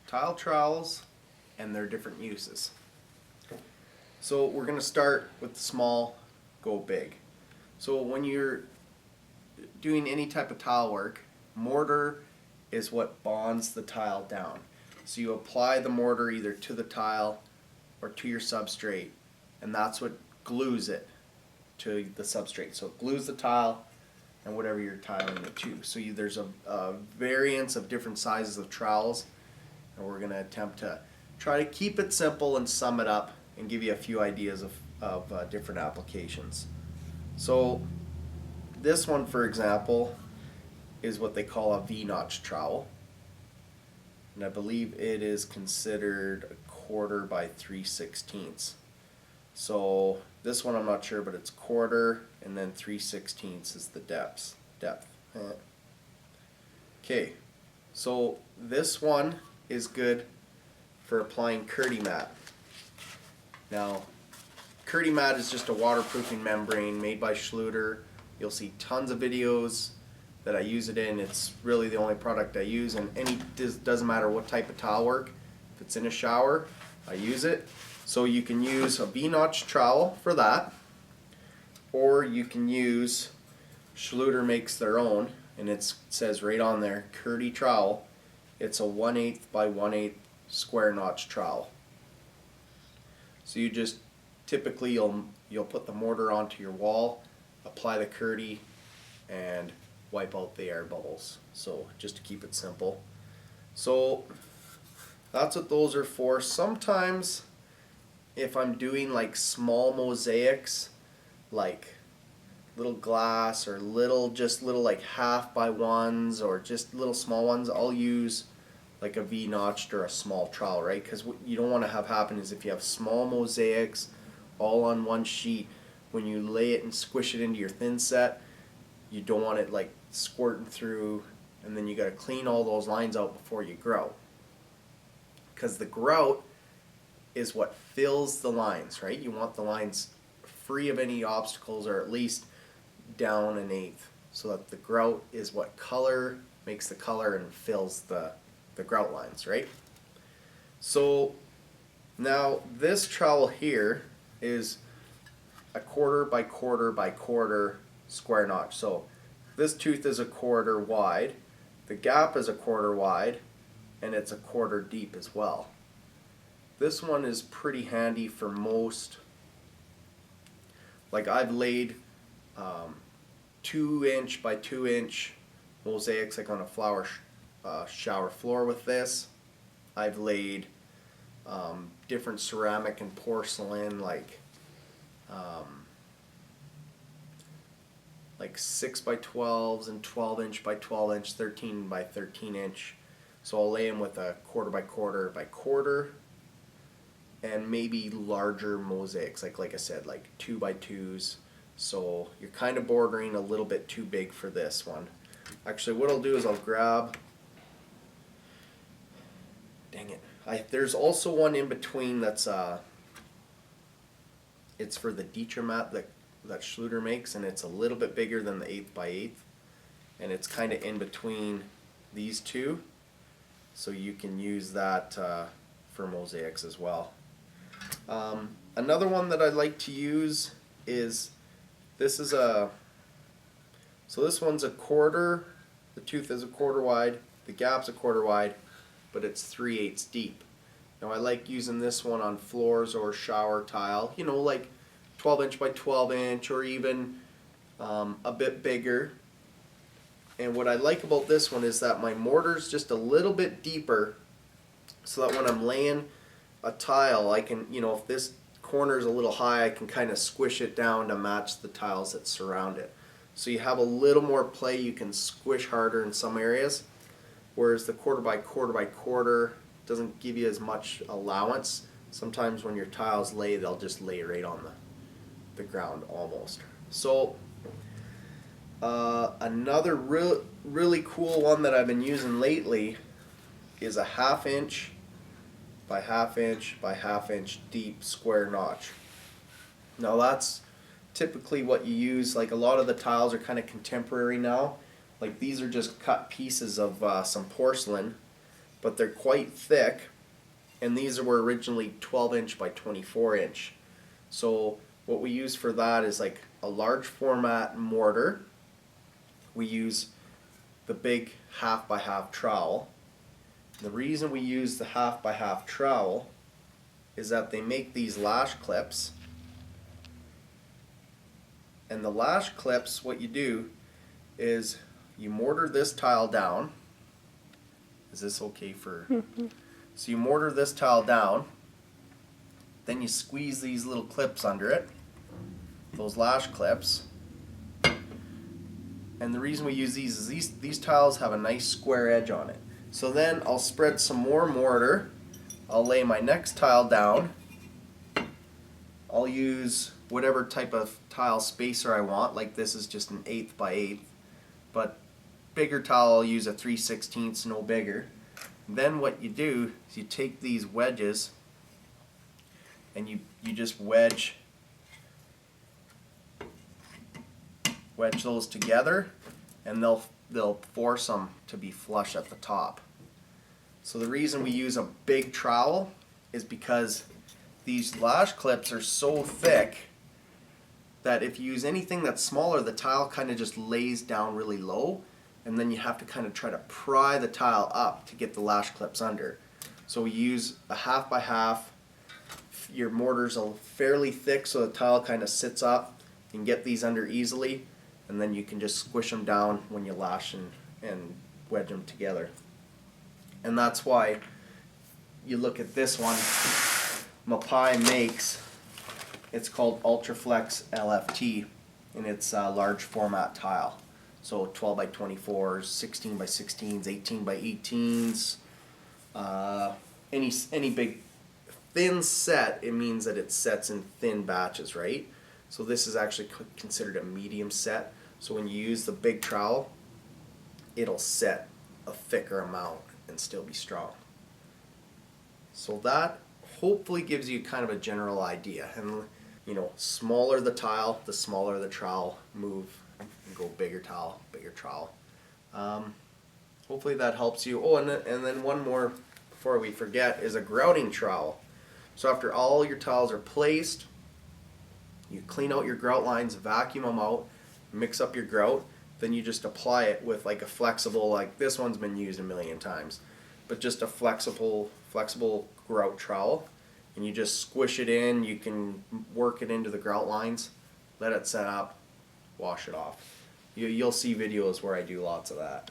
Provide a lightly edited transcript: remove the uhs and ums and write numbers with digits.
tile trowels and their different uses. So we're going to start with the small, go big. So when you're doing any type of tile work, mortar is what bonds the tile down. So you apply the mortar either to the tile or to your substrate, and that's what glues it to the substrate. So it glues the tile and whatever you're tiling it to. So there's a variance of different sizes of trowels, and we're going to attempt to try to keep it simple and sum it up and give you a few ideas of different applications. So this one, for example, is what they call a V-notch trowel, and I believe it is considered a 1/4 by 3/16. So this one I'm not sure, but it's 1/4 and then 3/16 is the depth. Okay, so this one is good for applying Kerdi mat. Now, Kerdi mat is just a waterproofing membrane made by Schluter. You'll see tons of videos that I use it in. It's really the only product I use, and doesn't matter what type of tile work. If it's in a shower, I use it. So you can use a V-notch trowel for that, or you can use, Schluter makes their own, and it says right on there, Kerdi Trowel. It's a 1/8 by 1/8 square notch trowel. So you just typically you'll put the mortar onto your wall, apply the Kerdi, and wipe out the air bubbles. So just to keep it simple. So that's what those are for. Sometimes if I'm doing like small mosaics, like little glass or little like 1/2 by 1s or just little small ones, I'll use like a V-notched or a small trowel, right? Because what you don't want to have happen is if you have small mosaics all on one sheet, when you lay it and squish it into your thin set, you don't want it like squirting through, and then you got to clean all those lines out before you grout. Because the grout is what fills the lines, right? You want the lines free of any obstacles, or at least down 1/8, so that the grout is what makes the color and fills the grout lines, right? So now this trowel here is a 1/4 by 1/4 by 1/4 square notch. So this tooth is a 1/4 wide, the gap is a 1/4 wide, and it's a 1/4 deep as well. This one is pretty handy for most, like I've laid 2" by 2" mosaics like on a flower shower floor with this. I've laid different ceramic and porcelain like 6 by 12s and 12" by 12", 13 by 13". So I'll lay them with a 1/4 by 1/4 by 1/4, and maybe larger mosaics, like I said, like 2 by 2s. So you're kind of bordering a little bit too big for this one. Actually, what I'll do is I'll grab, dang it, there's also one in between that's it's for the Dieter mat that Schluter makes, and it's a little bit bigger than the 1/8 by 1/8, and it's kind of in between these two, so you can use that for mosaics as well. Another one that I like to use is this one's a 1/4, the tooth is a 1/4 wide, the gap's a 1/4 wide, but it's 3/8 deep. Now I like using this one on floors or shower tile, like 12" by 12", or even a bit bigger. And what I like about this one is that my mortar's just a little bit deeper, so that when I'm laying a tile, I can, if this corner's a little high, I can kind of squish it down to match the tiles that surround it. So you have a little more play, you can squish harder in some areas, whereas the 1/4 by 1/4 by 1/4 doesn't give you as much allowance. Sometimes when your tiles lay, they'll just lay right on the ground almost. So another really cool one that I've been using lately is a 1/2" by 1/2" by 1/2" deep square notch. Now that's typically what you use. Like a lot of the tiles are kind of contemporary now. Like these are just cut pieces of some porcelain, but they're quite thick, and these were originally 12-inch by 24-inch. So what we use for that is like a large format mortar. We use the big 1/2 by 1/2 trowel. The reason we use the 1/2 by 1/2 trowel is that they make these lash clips, and the lash clips, what you do is you mortar this tile down. Is this okay for? So you mortar this tile down, then you squeeze these little clips under it, those lash clips. And the reason we use these is these tiles have a nice square edge on it. So then I'll spread some more mortar. I'll lay my next tile down. I'll use whatever type of tile spacer I want, like this is just an 1/8 by 1/8, but bigger tile I'll use a 3/16, no bigger. Then what you do is you take these wedges and you just wedge those together, and they'll force them to be flush at the top. So the reason we use a big trowel is because these lash clips are so thick that if you use anything that's smaller, the tile kind of just lays down really low, and then you have to kind of try to pry the tile up to get the lash clips under. So we use a 1/2 by 1/2. Your mortar's fairly thick so the tile kind of sits up. You can get these under easily, and then you can just squish them down when you lash and wedge them together. And that's why you look at this one Mapai makes. It's called Ultraflex LFT, and it's a large format tile. So 12 by 24s, 16 by 16s, 18 by 18s, any big thin set, it means that it sets in thin batches, right? So this is actually considered a medium set. So when you use the big trowel, it'll set a thicker amount and still be strong. So that hopefully gives you kind of a general idea. And you know, smaller the tile, the smaller the trowel. Move and go bigger tile, bigger trowel. Hopefully that helps you. Oh, and then one more before we forget is a grouting trowel. So after all your tiles are placed, you clean out your grout lines, vacuum them out, mix up your grout, then you just apply it with like a flexible, like this one's been used a million times, but just a flexible grout trowel, and you just squish it in. You can work it into the grout lines, let it set up, wash it off. You'll see videos where I do lots of that.